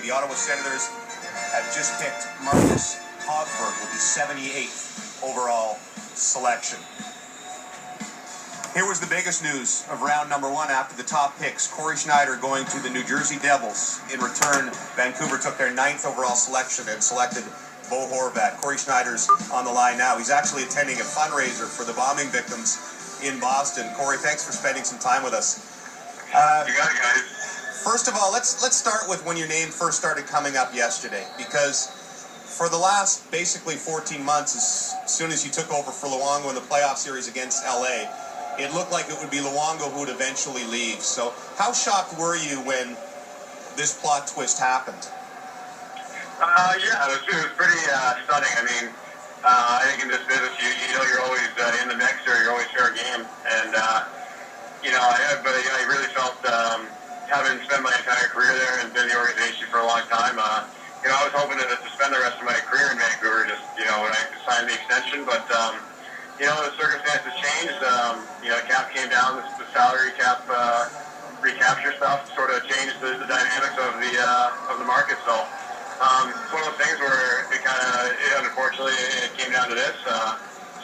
the Ottawa Senators have just picked Marcus Hogberg with the 78th overall selection. Here was the biggest news of round number one after the top picks. Cory Schneider going to the New Jersey Devils. In return, Vancouver took their 9th overall selection and selected Bo Horvat. Cory Schneider's on the line now. He's actually attending a fundraiser for the bombing victims in Boston. Cory, thanks for spending some time with us. You got it, guys. First of all, let's start with when your name first started coming up yesterday, because for the last basically 14 months, as soon as you took over for Luongo in the playoff series against LA, it looked like it would be Luongo who would eventually leave. So how shocked were you when this plot twist happened? Yeah, it was pretty stunning. I mean, I think in this business, you know you're always in the mix, or you're always fair game. And, I really felt, having spent my entire career there and been in the organization for a long time, I was hoping to spend the rest of my career in Vancouver, just, when I signed the extension. But, the circumstances changed. Cap came down, the salary cap recapture stuff sort of changed the dynamics of the market. So it's one of those things where unfortunately, it came down to this.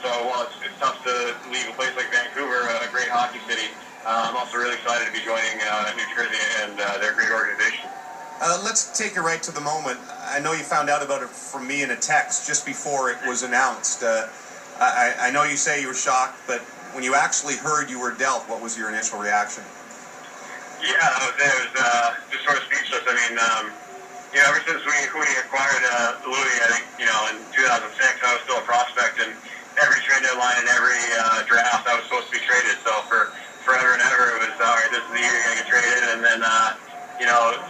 While it's tough to leave a place like Vancouver, a great hockey city, I'm also really excited to be joining New Jersey and their great organization. Let's take it right to the moment. I know you found out about it from me in a text just before it was announced. I know you say you were shocked, but when you actually heard you were dealt, what was your initial reaction? Yeah, it was just sort of speechless. I mean, ever since we acquired Louis, I think, in 2006, I was still a prospect, and every trade deadline and every draft, I was supposed to be traded. So for forever and ever, it was, all right, this is the year you're going to get traded. And then,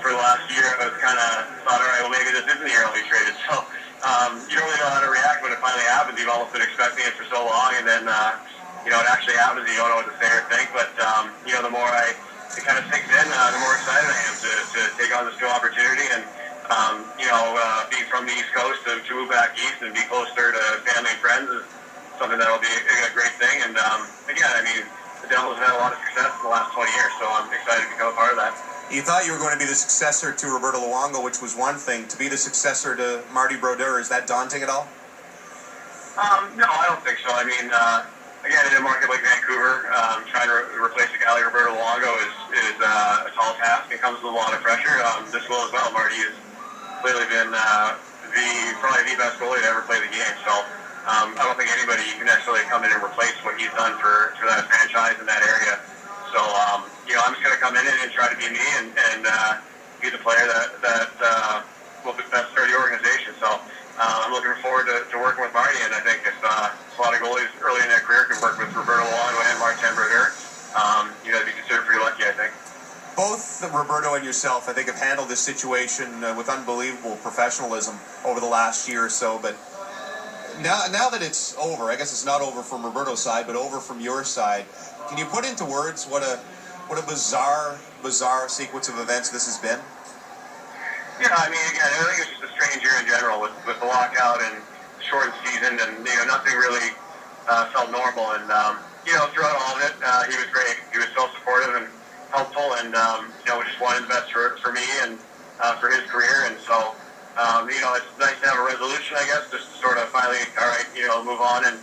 for the last year, I was kind of thought, all right, well, maybe this isn't the year I'll be traded. So you don't really know how to react when it finally happens. You've almost been expecting it for so long, and then, it actually happens, and you don't know what to say or think. But, the more it kind of sinks in, the more excited I am to take on this new opportunity. And, being from the East Coast, to move back east and be closer to family and friends is something that will be a great thing. And, again, I mean, the Devils have had a lot of success in the last 20 years, so I'm excited to become a part of that. You thought you were going to be the successor to Roberto Luongo, which was one thing. To be the successor to Marty Brodeur, is that daunting at all? No, I don't think so. I mean, again, in a market like Vancouver, trying to replace a guy like Roberto Luongo is a tall task. It comes with a lot of pressure. This will as well. Marty has clearly been probably the best goalie to ever play the game. So I don't think anybody can necessarily come in and replace what he's done for that franchise in that area. So, I'm just going to come in and try to be me and be the player that will best serve the organization. So I'm looking forward to working with Marty, and I think if a lot of goalies early in their career can work with Roberto Luongo and Martin Brodeur, they'd be considered pretty lucky, I think. Both Roberto and yourself, I think, have handled this situation with unbelievable professionalism over the last year or so. But now that it's over, I guess it's not over from Roberto's side, but over from your side, can you put into words what a bizarre sequence of events this has been? Yeah, I mean, again, I think it's just a strange year in general with the lockout and the shortened season, and nothing really felt normal. And throughout all of it, he was great. He was so supportive and helpful, and we just wanted the best for me and for his career. And so, it's nice to have a resolution, I guess, just to sort of finally, all right, move on and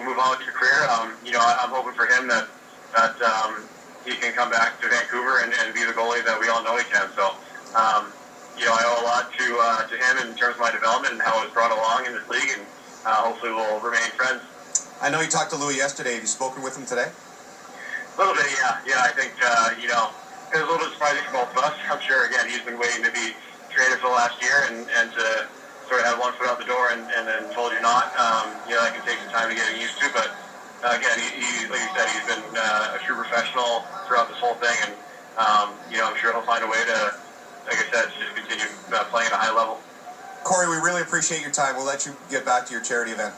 move on with your career. I'm hoping for him that he can come back to Vancouver and be the goalie that we all know he can. So, I owe a lot to him in terms of my development and how I was brought along in this league, and hopefully we'll remain friends. I know you talked to Louis yesterday. Have you spoken with him today? A little bit, yeah. Yeah, I think, it was a little bit surprising for both of us. I'm sure, again, he's been waiting to be traded for the last year and to sort of have one foot out the door and then told you not. That can take some time to get used to, but again, he like you said, he's been a true professional throughout this whole thing, and I'm sure he'll find a way to, like I said, to just continue playing at a high level. Cory, we really appreciate your time. We'll let you get back to your charity event.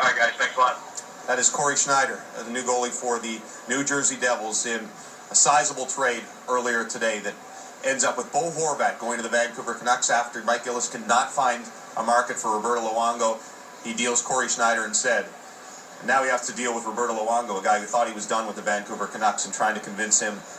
All right, guys, thanks a lot. That is Cory Schneider, the new goalie for the New Jersey Devils, in a sizable trade earlier today that ends up with Bo Horvat going to the Vancouver Canucks after Mike Gillis cannot find a market for Roberto Luongo. He deals Cory Schneider instead. And now he has to deal with Roberto Luongo, a guy who thought he was done with the Vancouver Canucks, and trying to convince him